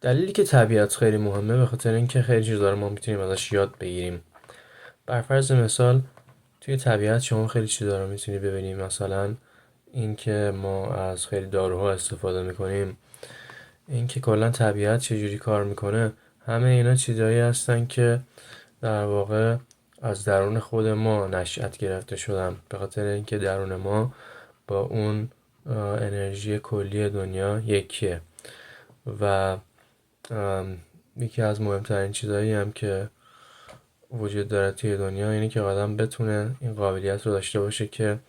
دلیلی که طبیعت خیلی مهمه به خاطر اینکه خیلی چیزا رو ما میتونیم ازش یاد بگیریم. بر فرض مثال توی طبیعت شما خیلی چیزا رو میتونی ببینیم، مثلا اینکه ما از خیلی داروها استفاده میکنیم، اینکه کلا طبیعت چجوری کار میکنه. همه اینا چیزایی هستن که در واقع از درون خود ما نشأت گرفته شدن، به خاطر اینکه درون ما با اون انرژی کلی دنیا یکیه. و یکی از مهمترین چیزایی هم که وجود داره توی دنیا اینه که آدم بتونه این قابلیت رو داشته باشه که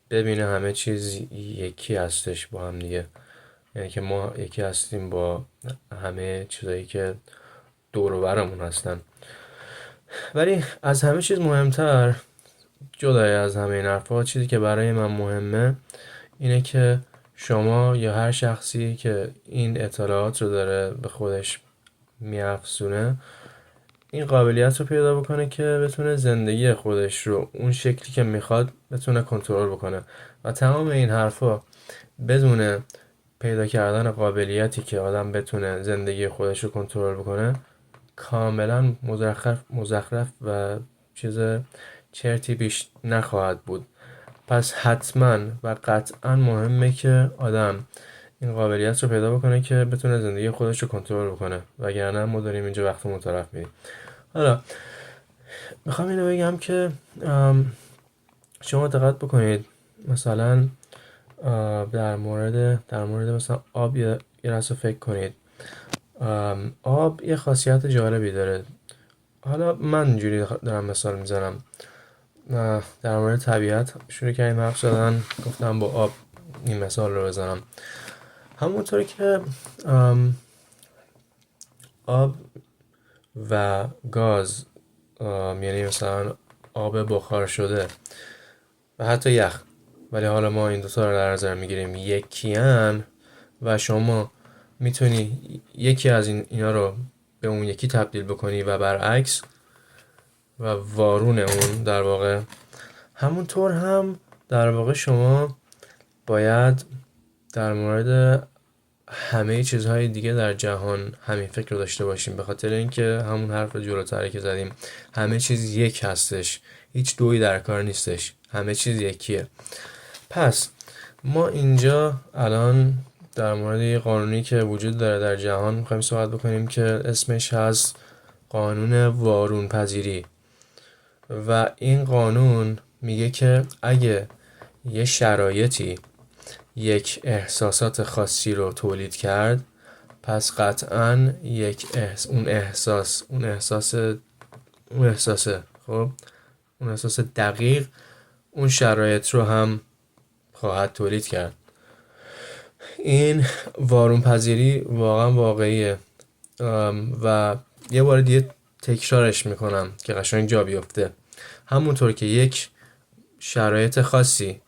ببینه همه چیز یکی هستش با هم دیگه، یعنی که ما یکی هستیم با همه چیزایی که دور و برمون هستن. ولی از همه چیز مهمتر، جدای از همه این حرفا، چیزی که برای من مهمه اینه که شما یا هر شخصی که این اطلاعات رو داره به خودش میافزونه این قابلیت رو پیدا بکنه که بتونه زندگی خودش رو اون شکلی که میخواد بتونه کنترل بکنه. و تمام این حرفا بدون پیدا کردن قابلیتی که آدم بتونه زندگی خودش رو کنترل بکنه کاملا مزخرف و چیز چرتی بیش نخواهد بود. پس حتما و قطعا مهمه که آدم این قابلیت رو پیدا بکنه که بتونه زندگی خودش رو کنترل بکنه، وگرنه ما داریم اینجا وقتمون طرف میدیم. حالا میخوام اینو بگم که شما دقت بکنید، مثلا در مورد مثلا آب یه لحظه فکر کنید. آب یه خاصیت جالبی داره. حالا من اینجوری دارم مثال میزنم. در مورد طبیعت شروع کردیم حرف زدن، گفتم با آب این مثال رو بزنم. همونطوری که آب و گاز، یعنی مثلا آب بخار شده و حتی یخ، ولی حالا ما این دوتا رو در نظر میگیریم یکیان و شما میتونی یکی از اینا رو به اون یکی تبدیل بکنی و برعکس، و وارون اون در واقع. همونطور هم در واقع شما باید در مورد همه چیزهای دیگه در جهان همین فکر رو داشته باشیم، به خاطر اینکه همون حرف جلوتری که زدیم، همه چیز یک هستش، هیچ دویی در کار نیستش، همه چیز یکیه. پس ما اینجا الان در مورد یه قانونی که وجود داره در جهان میخوایم صحبت بکنیم که اسمش هست قانون وارون پذیری. و این قانون میگه که اگه یه شرایطی یک احساسات خاصی رو تولید کرد، پس قطعاً اون احساس دقیق اون شرایط رو هم خواهد تولید کرد. این وارون پذیری واقعا واقعیه و یه بار دیگه تکرارش میکنم که قشنگ جا بیفته. همونطور که یک شرایط خاصی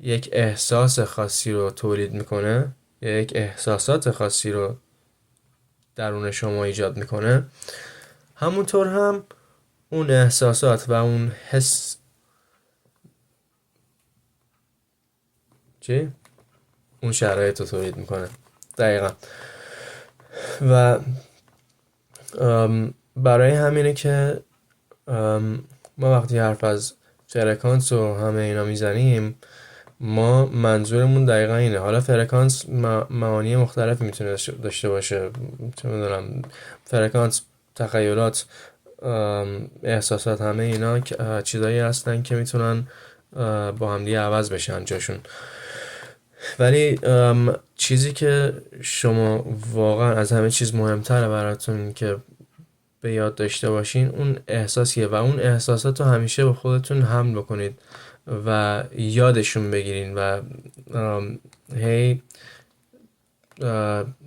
یک احساس خاصی رو تولید میکنه، یک احساسات خاصی رو درون شما ایجاد میکنه، همونطور هم اون احساسات و اون حس اون شرایط رو تولید میکنه. دقیقا. و برای همینه که ما وقتی حرف از فرکانس و همه اینا میزنیم، ما منظورمون دقیقا اینه. حالا فرکانس معانی مختلفی میتونه داشته باشه، چه میدونم، فرکانس، تخیلات، احساسات، همه اینا چیزایی هستن که میتونن با هم دیگه عوض بشن جاشون. ولی چیزی که شما واقعا از همه چیز مهمتره براتون که به یاد داشته باشین اون احساسیه، و اون احساسات رو همیشه با خودتون حمل بکنید و یادشون بگیرین و هی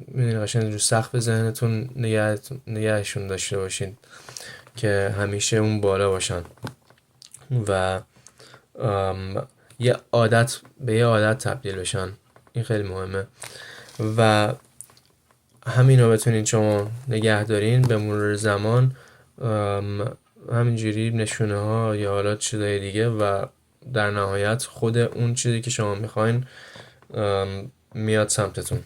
میدونی قشنگ رو سقف ذهنتون نگهشون داشته باشین که همیشه اون بالا باشن و به یه عادت تبدیل بشن. این خیلی مهمه و همین رو بتونین شما نگه دارین به مرور زمان، همینجوری نشونه ها یا حالا چیزای دیگه، و در نهایت خود اون چیزی که شما میخواین میاد سمتتون.